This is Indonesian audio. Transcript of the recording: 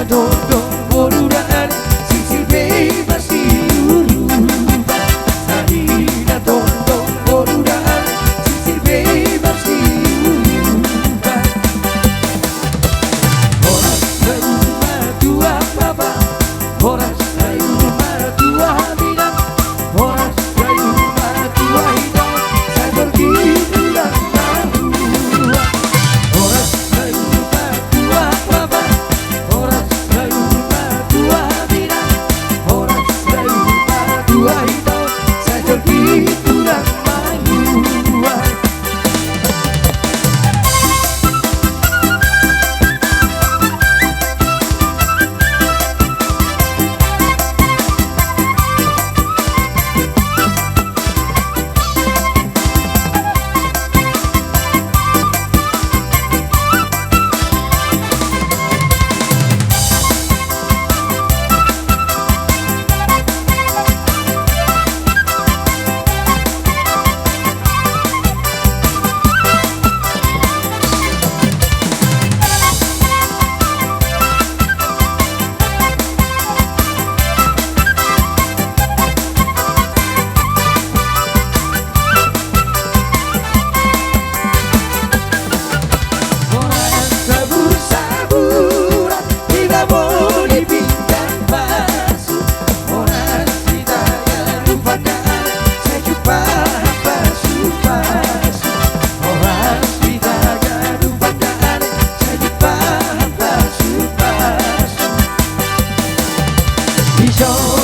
dodong boruran sisir bebas diuruban. Sarina dodong boruran sisir bebas diuruban. Horas rumah dua baba, horas rumah dua bidang, horas rumah dua hidang, saya pergi pulang dahulu. Horas rumah dua baba, horas rumah dua bidang, horas rumah dua hidang, saya pergi pulang dahulu. Show